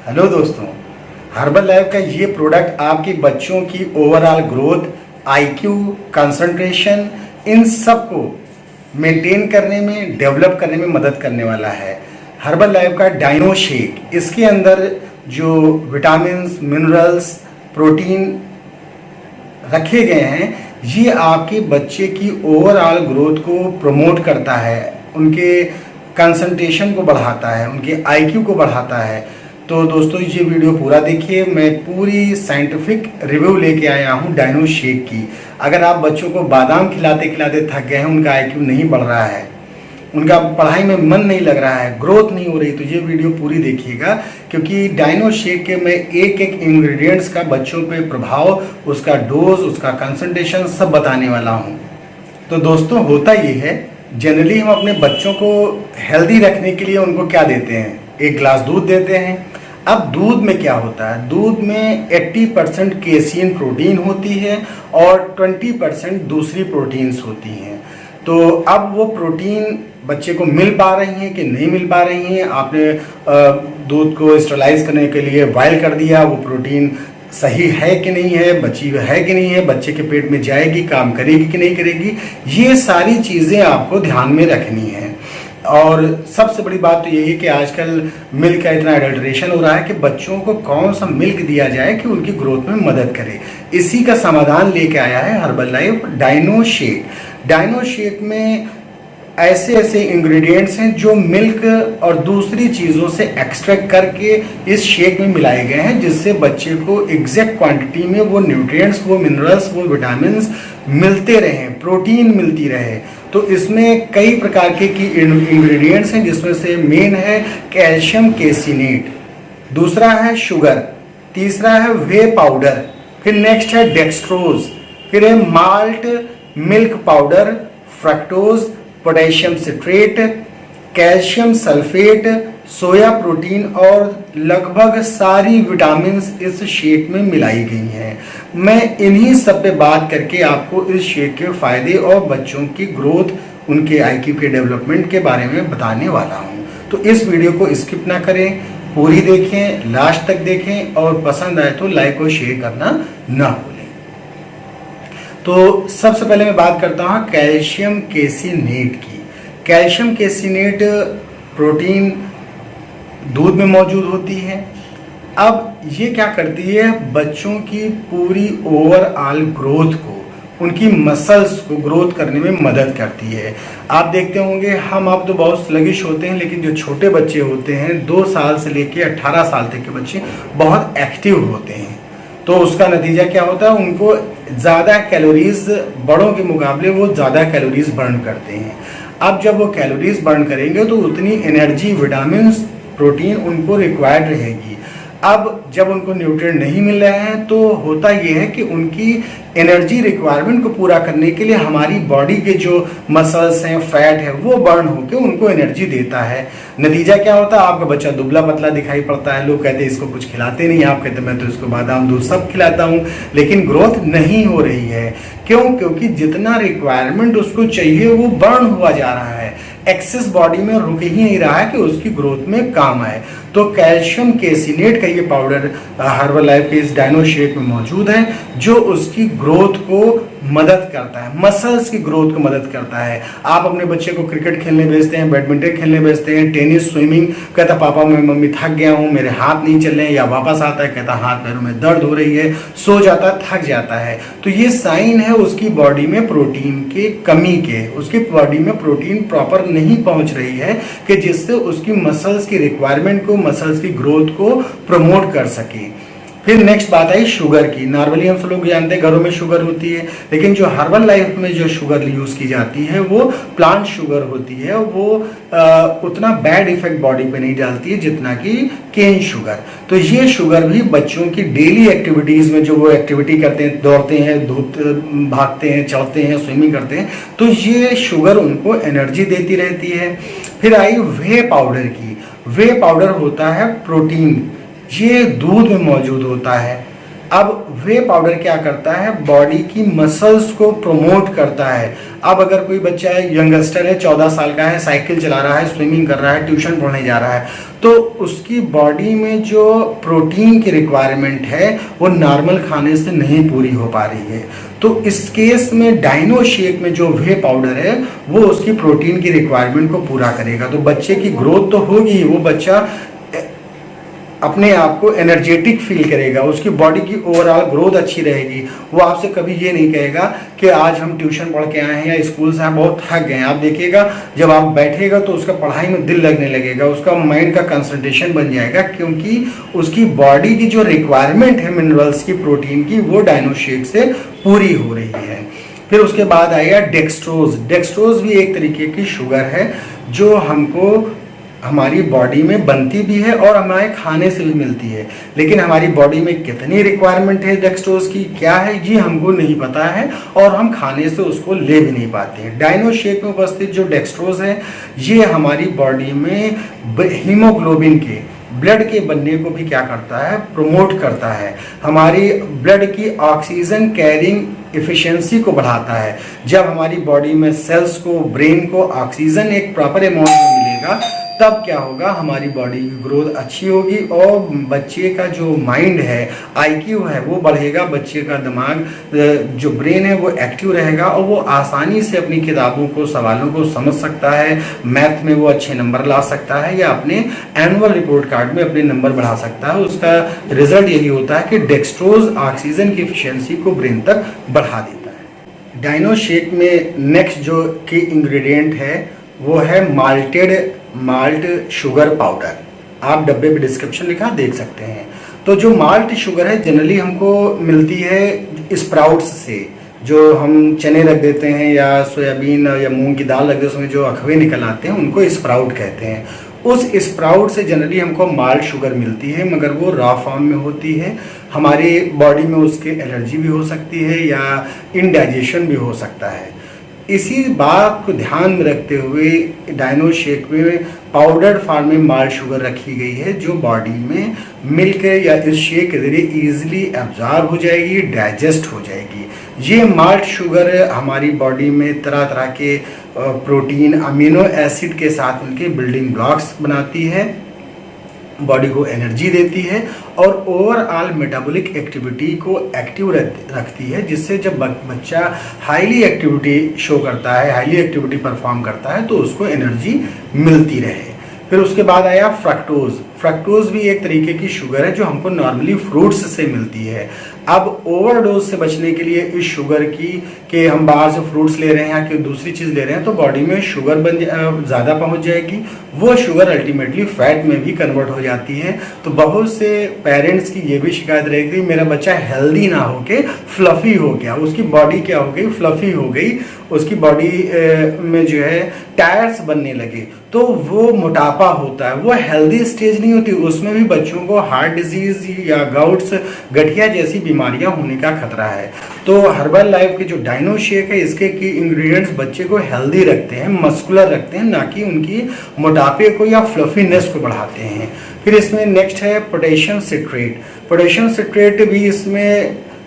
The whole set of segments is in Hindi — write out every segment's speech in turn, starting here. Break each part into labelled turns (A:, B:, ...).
A: हेलो दोस्तों, हर्बल लाइफ का ये प्रोडक्ट आपके बच्चों की ओवरऑल ग्रोथ, आईक्यू, कंसंट्रेशन, इन सब को मेंटेन करने में, डेवलप करने में मदद करने वाला है। हर्बल लाइफ का डाइनो शेक, इसके अंदर जो विटामिन्स, मिनरल्स, प्रोटीन रखे गए हैं, ये आपके बच्चे की ओवरऑल ग्रोथ को प्रमोट करता है, उनके कंसंट्रेशन को बढ़ाता है, उनके आईक्यू को बढ़ाता है। तो दोस्तों ये वीडियो पूरा देखिए, मैं पूरी साइंटिफिक रिव्यू लेके आया हूँ डाइनो शेक की। अगर आप बच्चों को बादाम खिलाते खिलाते थक गए हैं, उनका आईक्यू नहीं बढ़ रहा है, उनका पढ़ाई में मन नहीं लग रहा है, ग्रोथ नहीं हो रही, तो ये वीडियो पूरी देखिएगा, क्योंकि डाइनो शेक के मैं एक एक इंग्रेडिएंट्स का बच्चों पे प्रभाव, उसका डोज, उसका कंसंट्रेशन सब बताने वाला हूँ। तो दोस्तों होता ये है, जनरली हम अपने बच्चों को हेल्दी रखने के लिए उनको क्या देते हैं, एक ग्लास दूध देते हैं। अब दूध में क्या होता है, दूध में 80% केसियन प्रोटीन होती है और 20% दूसरी प्रोटीन्स होती हैं। तो अब वो प्रोटीन बच्चे को मिल पा रही हैं कि नहीं मिल पा रही हैं, आपने दूध को स्टरलाइज करने के लिए बॉयल कर दिया, वो प्रोटीन सही है कि नहीं है, बची है कि नहीं है, बच्चे के पेट में जाएगी, काम करेगी कि नहीं करेगी, ये सारी चीज़ें आपको ध्यान में रखनी है। और सबसे बड़ी बात तो यही है कि आजकल मिल्क का इतना एडल्ट्रेशन हो रहा है कि बच्चों को कौन सा मिल्क दिया जाए कि उनकी ग्रोथ में मदद करे। इसी का समाधान लेके आया है Herbalife dino shake. Dino shake में ऐसे ऐसे इंग्रेडिएंट्स हैं जो मिल्क और दूसरी चीज़ों से एक्सट्रैक्ट करके इस शेक में मिलाए गए हैं, जिससे बच्चे को एग्जैक्ट क्वांटिटी में वो न्यूट्रिएंट्स, वो मिनरल्स, वो विटामिन्स मिलते रहें, प्रोटीन मिलती रहे। तो इसमें कई प्रकार के की इंग्रेडिएंट्स हैं, जिसमें से मेन है कैल्शियम केसिनेट, दूसरा है शुगर, तीसरा है वे पाउडर, फिर नेक्स्ट है डेक्सट्रोज, फिर है malt milk powder, fructose, potassium citrate, calcium sulphate, soya protein और लगभग सारी विटामिन्स इस शेक में मिलाई गई हैं। मैं इन्हीं सब पे बात करके आपको इस शेक के फायदे और बच्चों की ग्रोथ, उनके आईक्यू के डेवलपमेंट के बारे में बताने वाला हूँ। तो इस वीडियो को स्किप ना करें, पूरी देखें, लास्ट तक देखें और पसंद आए तो लाइक और शेयर करना ना भूलें। तो सबसे पहले मैं बात करता हूँ कैल्शियम केसिनेट की। कैल्शियम केसिनेट प्रोटीन दूध में मौजूद होती है। अब ये क्या करती है, बच्चों की पूरी ओवरऑल ग्रोथ को, उनकी मसल्स को ग्रोथ करने में मदद करती है। आप देखते होंगे हम आप तो बहुत स्लगिश होते हैं, लेकिन जो छोटे बच्चे होते हैं 2 साल से लेकर 18 साल तक के बच्चे बहुत एक्टिव होते हैं। तो उसका नतीजा क्या होता है, उनको ज़्यादा कैलोरीज, बड़ों के मुकाबले वो ज़्यादा कैलोरीज बर्न करते हैं। अब जब वो कैलोरीज बर्न करेंगे तो उतनी एनर्जी, विटामिन्स, प्रोटीन उनको रिक्वायर्ड रहेगी। अब जब उनको न्यूट्रिएंट नहीं मिल रहे हैं तो होता ये है कि उनकी एनर्जी रिक्वायरमेंट को पूरा करने के लिए हमारी बॉडी के जो मसल्स हैं, फैट है, वो बर्न होकर उनको एनर्जी देता है। नतीजा क्या होता है, आपका बच्चा दुबला पतला दिखाई पड़ता है। लोग कहते हैं इसको कुछ खिलाते नहीं, आप कहते मैं तो इसको बादाम दूध सब खिलाता हूँ, लेकिन ग्रोथ नहीं हो रही है। क्यों? क्योंकि जितना रिक्वायरमेंट उसको चाहिए वो बर्न हुआ जा रहा है, एक्सेस बॉडी में रुक ही नहीं रहा है कि उसकी ग्रोथ में काम आए। तो कैल्शियम केसिनेट का ये पाउडर हर्बल लाइफ के इस डाइनो शेक में मौजूद है, जो उसकी ग्रोथ को मदद करता है, मसल्स की ग्रोथ को मदद करता है। आप अपने बच्चे को क्रिकेट खेलने भेजते हैं, बैडमिंटन खेलने भेजते हैं, टेनिस, स्विमिंग, कहता पापा मैं मम्मी थक गया हूँ, मेरे हाथ नहीं चल रहे हैं, या वापस आता है कहता हाथ पैरों में दर्द हो रही है, सो जाता है, थक जाता है। तो ये साइन है उसकी बॉडी में प्रोटीन के कमी के, उसकी बॉडी में प्रोटीन प्रॉपर नहीं पहुंच रही है कि जिससे उसकी मसल्स की रिक्वायरमेंट को, मसल्स की ग्रोथ को प्रमोट कर सके। फिर नेक्स्ट बात आई शुगर की। नॉर्मली हम सब लोग जानते हैं घरों में शुगर होती है, लेकिन जो हर्बल लाइफ में जो शुगर यूज की जाती है वो प्लांट शुगर होती है। वो उतना बैड इफेक्ट बॉडी पे नहीं डालती है जितना कि केन शुगर। तो ये शुगर भी बच्चों की डेली एक्टिविटीज में, जो वो एक्टिविटी करते हैं, दौड़ते हैं, धूप भागते हैं, चलते हैं, स्विमिंग करते हैं, तो ये शुगर उनको एनर्जी देती रहती है। फिर आई वे पाउडर की। वे पाउडर होता है प्रोटीन, ये दूध में मौजूद होता है। अब वे पाउडर क्या करता है, बॉडी की मसल्स को प्रमोट करता है। अब अगर कोई बच्चा है, यंगस्टर है, 14 साल का है, साइकिल चला रहा है, स्विमिंग कर रहा है, ट्यूशन पढ़ने जा रहा है, तो उसकी बॉडी में जो प्रोटीन की रिक्वायरमेंट है वो नॉर्मल खाने से नहीं पूरी हो पा रही है। तो इस केस में डाइनो शेक में जो वे पाउडर है वो उसकी प्रोटीन की रिक्वायरमेंट को पूरा करेगा। तो बच्चे की ग्रोथ तो होगी, वो बच्चा अपने आप को एनर्जेटिक फील करेगा, उसकी बॉडी की ओवरऑल ग्रोथ अच्छी रहेगी। वो आपसे कभी ये नहीं कहेगा कि आज हम ट्यूशन पढ़ के आए हैं या स्कूल से आए बहुत थक गए हैं। आप देखिएगा जब आप बैठेगा तो उसका पढ़ाई में दिल लगने लगेगा, उसका माइंड का कंसंट्रेशन बन जाएगा, क्योंकि उसकी बॉडी की जो रिक्वायरमेंट है मिनरल्स की, प्रोटीन की, वो डाइनो शेक से पूरी हो रही है। फिर उसके बाद आएगा डेक्सट्रोज। डेक्सट्रोज भी एक तरीके की शुगर है जो हमको हमारी बॉडी में बनती भी है और हमारे खाने से भी मिलती है, लेकिन हमारी बॉडी में कितनी रिक्वायरमेंट है डेक्सट्रोज की, क्या है, ये हमको नहीं पता है और हम खाने से उसको ले भी नहीं पाते हैं। डाइनो शेक में उपस्थित जो डेक्सट्रोज है ये हमारी बॉडी में हीमोग्लोबिन के, ब्लड के बनने को भी क्या करता है, प्रमोट करता है। हमारी ब्लड की ऑक्सीजन कैरिंग एफिशिएंसी को बढ़ाता है। जब हमारी बॉडी में सेल्स को, ब्रेन को ऑक्सीजन एक प्रॉपर अमाउंट में मिलेगा तब क्या होगा, हमारी बॉडी की ग्रोथ अच्छी होगी और बच्चे का जो माइंड है, आईक्यू है, वो बढ़ेगा। बच्चे का दिमाग, जो ब्रेन है, वो एक्टिव रहेगा और वो आसानी से अपनी किताबों को, सवालों को समझ सकता है। मैथ में वो अच्छे नंबर ला सकता है या अपने एनुअल रिपोर्ट कार्ड में अपने नंबर बढ़ा सकता है। उसका रिजल्ट यही होता है कि डेक्सट्रोज ऑक्सीजन की एफिशिएंसी को ब्रेन तक बढ़ा देता है। डाइनो शेक में नेक्स्ट जो की इंग्रेडिएंट है वो है माल्ट शुगर पाउडर। आप डब्बे पे डिस्क्रिप्शन लिखा देख सकते हैं। तो जो माल्ट शुगर है जनरली हमको मिलती है स्प्राउट्स से, जो हम चने रख देते हैं या सोयाबीन या मूंग की दाल रख देते हैं, उसमें जो अखवे निकल आते हैं उनको स्प्राउट कहते हैं। उस स्प्राउट से जनरली हमको माल्ट शुगर मिलती है, मगर वो रॉ फॉर्म में होती है। हमारी बॉडी में उसके एलर्जी भी हो सकती है या इनडाइजेशन भी हो सकता है। इसी बात को ध्यान में रखते हुए डाइनो शेक में पाउडर फॉर्म में माल्ट शुगर रखी गई है, जो बॉडी में मिलकर या इस शेक के जरिए ईजिली एब्जॉर्ब हो जाएगी, डाइजेस्ट हो जाएगी। ये माल्ट शुगर हमारी बॉडी में तरह तरह के प्रोटीन, अमीनो एसिड के साथ उनके बिल्डिंग ब्लॉक्स बनाती है, बॉडी को एनर्जी देती है और ओवरऑल मेटाबॉलिक एक्टिविटी को एक्टिव रखती है, जिससे जब बच्चा हाईली एक्टिविटी शो करता है, हाईली एक्टिविटी परफॉर्म करता है तो उसको एनर्जी मिलती रहे। फिर उसके बाद आया फ्रक्टोज। फ्रक्टोज भी एक तरीके की शुगर है जो हमको नॉर्मली फ्रूट्स से मिलती है। अब ओवरडोज से बचने के लिए इस शुगर की, कि हम बाहर से फ्रूट्स ले रहे हैं या कि दूसरी चीज़ ले रहे हैं, तो बॉडी में शुगर ज़्यादा पहुंच जाएगी। वो शुगर अल्टीमेटली फैट में भी कन्वर्ट हो जाती है। तो बहुत से पेरेंट्स की ये भी शिकायत रहेगी, मेरा बच्चा हेल्दी ना होके फ्लफी हो गया, उसकी बॉडी क्या हो गई, फ्लफी हो गई, उसकी बॉडी में जो है टायर्स बनने लगे, तो वो मोटापा होता है। वो हेल्दी स्टेज नहीं होती, उसमें भी बच्चों को हार्ट डिजीज या गाउट्स, गठिया जैसी बीमारियां होने का खतरा है। तो हर्बल लाइफ के जो डाइनो शेक है, इसके की इंग्रेडिएंट्स बच्चे को हेल्दी रखते हैं, मस्कुलर रखते हैं, ना कि उनकी मोटापे को या फ्लफीनेस को बढ़ाते हैं। फिर इसमें नेक्स्ट है पोटेशियम सिट्रेट। पोटेशियम सिट्रेट भी इसमें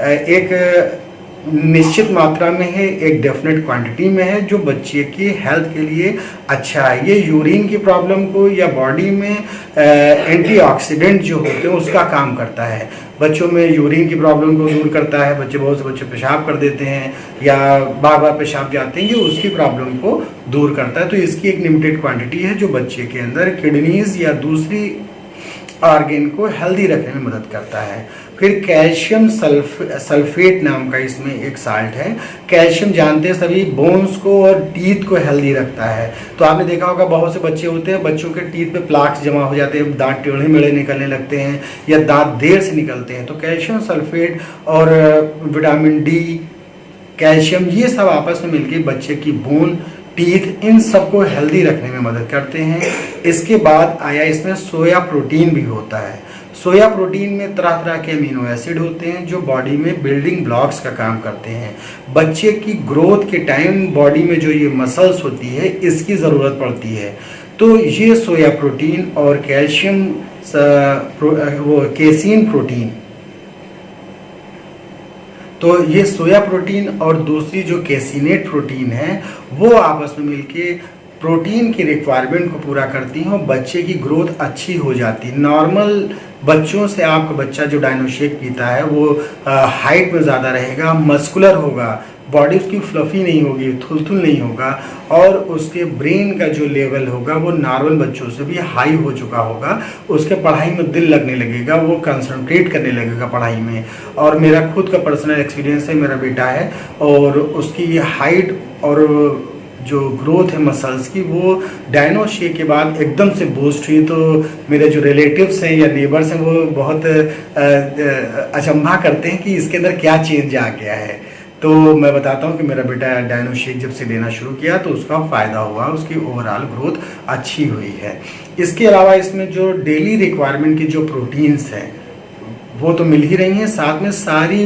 A: एक निश्चित मात्रा में है, एक डेफिनेट क्वांटिटी में है, जो बच्चे की हेल्थ के लिए अच्छा है। ये यूरिन की प्रॉब्लम को या बॉडी में एंटीऑक्सीडेंट जो होते हैं उसका काम करता है। बच्चों में यूरिन की प्रॉब्लम को दूर करता है। बहुत से बच्चे पेशाब कर देते हैं या बार बार पेशाब जाते हैं, ये उसकी प्रॉब्लम को दूर करता है। तो इसकी एक लिमिटेड क्वांटिटी है जो बच्चे के अंदर किडनीज या दूसरी ऑर्गेन को हेल्दी रखने में मदद करता है। फिर कैल्शियम सल्फेट नाम का इसमें एक साल्ट है। कैल्शियम जानते हैं सभी, बोन्स को और टीथ को हेल्दी रखता है। तो आपने देखा होगा बहुत से बच्चे होते हैं, बच्चों के टीथ पे प्लाक्स जमा हो जाते हैं, दांत टेढ़े मेढ़े निकलने लगते हैं या दांत देर से निकलते हैं। तो कैल्शियम सल्फेट और विटामिन डी, कैल्शियम, ये सब आपस में मिलकर बच्चे की बोन, टीथ, इन सबको हेल्दी रखने में मदद करते हैं। इसके बाद आया इसमें सोया प्रोटीन भी होता है। सोया प्रोटीन में तरह तरह के अमीनो एसिड होते हैं जो बॉडी में बिल्डिंग ब्लॉक्स का काम करते हैं। बच्चे की ग्रोथ के टाइम बॉडी में जो ये मसल्स होती है इसकी ज़रूरत पड़ती है। तो ये सोया प्रोटीन और कैल्शियम, वो केसीन प्रोटीन, तो ये सोया प्रोटीन और दूसरी जो कैसीनेट प्रोटीन है वो आपस में मिलके प्रोटीन की रिक्वायरमेंट को पूरा करती हैं और बच्चे की ग्रोथ अच्छी हो जाती है। नॉर्मल बच्चों से आपका बच्चा जो डायनो शेक पीता है वो हाइट में ज़्यादा रहेगा, मस्कुलर होगा, बॉडी उसकी फ्लफी नहीं होगी, थुलथुल नहीं होगा और उसके ब्रेन का जो लेवल होगा वो नॉर्मल बच्चों से भी हाई हो चुका होगा। उसके पढ़ाई में दिल लगने लगेगा, वो कंसंट्रेट करने लगेगा पढ़ाई में। और मेरा खुद का पर्सनल एक्सपीरियंस है, मेरा बेटा है और उसकी हाइट और जो ग्रोथ है मसल्स की वो डायनो शेक के बाद एकदम से बूस्ट हुई। तो मेरे जो रिलेटिव्स हैं या नेबर्स हैं वो बहुत अचंभा करते हैं कि इसके अंदर क्या चेंज आ गया है। तो मैं बताता हूँ कि मेरा बेटा डायनो शेक जब से लेना शुरू किया तो उसका फ़ायदा हुआ, उसकी ओवरऑल ग्रोथ अच्छी हुई है। इसके अलावा इसमें जो डेली रिक्वायरमेंट की जो प्रोटीन्स हैं वो तो मिल ही रही हैं, साथ में सारी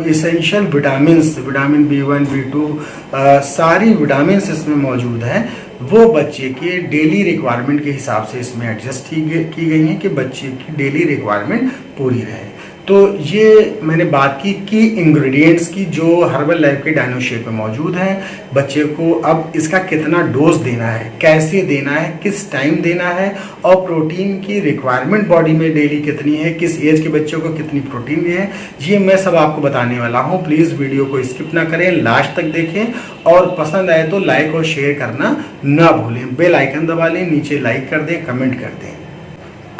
A: essential vitamins, vitamin B1, B2 सारी विटामिन्स इसमें मौजूद हैं। वो बच्चे के डेली रिक्वायरमेंट के हिसाब से इसमें एडजस्ट की गई हैं कि बच्चे की डेली रिक्वायरमेंट पूरी रहे। तो ये मैंने बात की इंग्रेडिएंट्स की जो हर्बल लाइफ के डायनो शेक में मौजूद हैं। बच्चे को अब इसका कितना डोज देना है, कैसे देना है, किस टाइम देना है और प्रोटीन की रिक्वायरमेंट बॉडी में डेली कितनी है, किस एज के बच्चों को कितनी प्रोटीन है, ये मैं सब आपको बताने वाला हूँ। प्लीज़ वीडियो को स्किप ना करें, लास्ट तक देखें और पसंद आए तो लाइक और शेयर करना ना भूलें। बेल आइकन दबा लें, नीचे लाइक कर दें, कमेंट कर दें।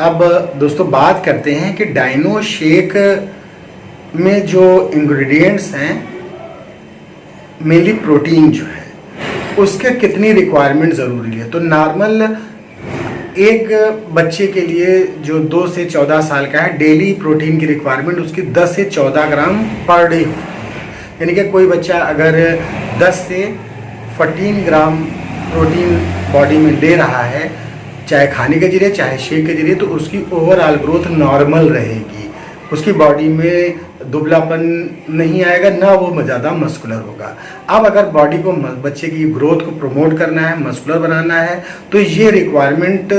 A: अब दोस्तों बात करते हैं कि डायनो शेक में जो इंग्रेडिएंट्स हैं, मेनली प्रोटीन जो है उसके कितनी रिक्वायरमेंट ज़रूरी है। तो नॉर्मल एक बच्चे के लिए जो 2 से 14 साल का है, डेली प्रोटीन की रिक्वायरमेंट उसकी 10 से 14 ग्राम पर डे होती है। यानी कि कोई बच्चा अगर 10 से 14 ग्राम प्रोटीन बॉडी में ले रहा है, चाहे खाने के जरिए चाहे शेक के जरिए, तो उसकी ओवरऑल ग्रोथ नॉर्मल रहेगी। उसकी बॉडी में दुबलापन नहीं आएगा, ना वो ज़्यादा मस्कुलर होगा। अब अगर बॉडी को, बच्चे की ग्रोथ को प्रमोट करना है, मस्कुलर बनाना है, तो ये रिक्वायरमेंट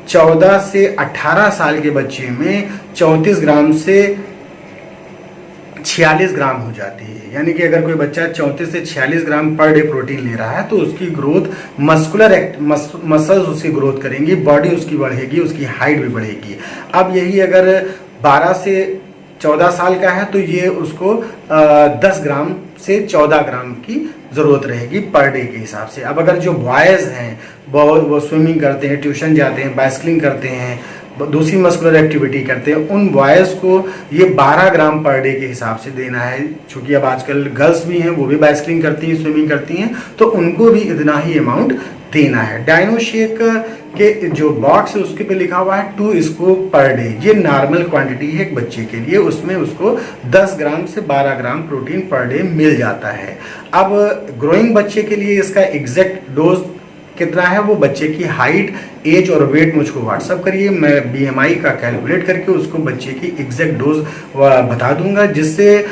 A: 14 से 18 साल के बच्चे में 34 ग्राम से 46 ग्राम हो जाती है। यानी कि अगर कोई बच्चा 34 से 46 ग्राम पर डे प्रोटीन ले रहा है तो उसकी ग्रोथ मसल्स उसकी ग्रोथ करेंगी, बॉडी उसकी बढ़ेगी, उसकी हाइट भी बढ़ेगी। अब यही अगर 12 से 14 साल का है तो ये उसको 10 ग्राम से 14 ग्राम की ज़रूरत रहेगी पर डे के हिसाब से। अब अगर जो बॉयज़ हैं वो स्विमिंग करते हैं, ट्यूशन जाते हैं, बाइसिकलिंग करते हैं, दूसरी मस्कुलर एक्टिविटी करते हैं, उन बॉयज़ को ये 12 ग्राम पर डे के हिसाब से देना है। क्योंकि अब आजकल गर्ल्स भी हैं, वो भी बाइसिकलिंग करती हैं, स्विमिंग करती हैं, तो उनको भी इतना ही अमाउंट देना है। डायनो शेक के जो बॉक्स है उसके पे लिखा हुआ है 2 स्कूप पर डे। ये नॉर्मल क्वांटिटी है एक बच्चे के लिए, उसमें उसको 10 ग्राम से 12 gram protein per day meal जाता है। अब ग्रोइंग बच्चे के लिए इसका एग्जैक्ट डोज कितना है, वो बच्चे की हाइट, एज और वेट मुझको व्हाट्सअप करिए, मैं BMI का कैलकुलेट करके उसको बच्चे की एग्जैक्ट डोज बता दूंगा, जिससे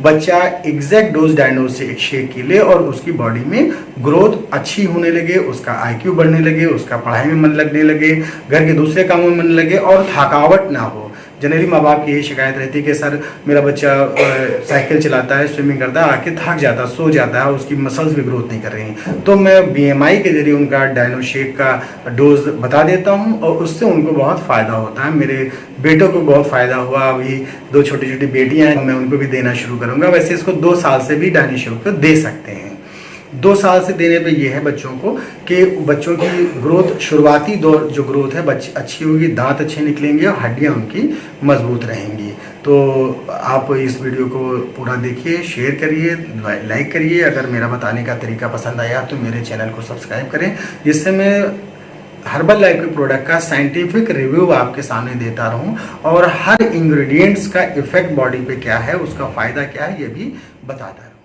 A: बच्चा एग्जैक्ट डोज डायनो शेक की ले और उसकी बॉडी में ग्रोथ अच्छी होने लगे, उसका IQ बढ़ने लगे, उसका पढ़ाई में मन लगने लगे, घर के दूसरे कामों में मन लगे और थकावट ना हो। जनरली माँ बाप की यही शिकायत रहती है कि सर मेरा बच्चा साइकिल चलाता है, स्विमिंग करता है, आके थक जाता है, सो जाता है, उसकी मसल्स भी ग्रोथ नहीं कर रही हैं। तो मैं BMI के जरिए उनका डायनो शेक का डोज बता देता हूँ और उससे उनको बहुत फ़ायदा होता है। मेरे बेटों को बहुत फ़ायदा हुआ, अभी 2 छोटी छोटी बेटियाँ हैं, मैं उनको भी देना शुरू करूँगा। वैसे इसको 2 साल से भी डायनो शेक को दे सकते हैं। 2 साल से देने पे ये है बच्चों को कि बच्चों की ग्रोथ, शुरुआती दौर जो ग्रोथ है बच्चे अच्छी होगी, दांत अच्छे निकलेंगे और हड्डियां उनकी मजबूत रहेंगी। तो आप इस वीडियो को पूरा देखिए, शेयर करिए, लाइक करिए। अगर मेरा बताने का तरीका पसंद आया तो मेरे चैनल को सब्सक्राइब करें, जिससे मैं हर्बल लाइफ के प्रोडक्ट का साइंटिफिक रिव्यू आपके सामने देता रहूं और हर इंग्रेडिएंट्स का इफेक्ट बॉडी पे क्या है, उसका फ़ायदा क्या है, ये भी बताता रहूं।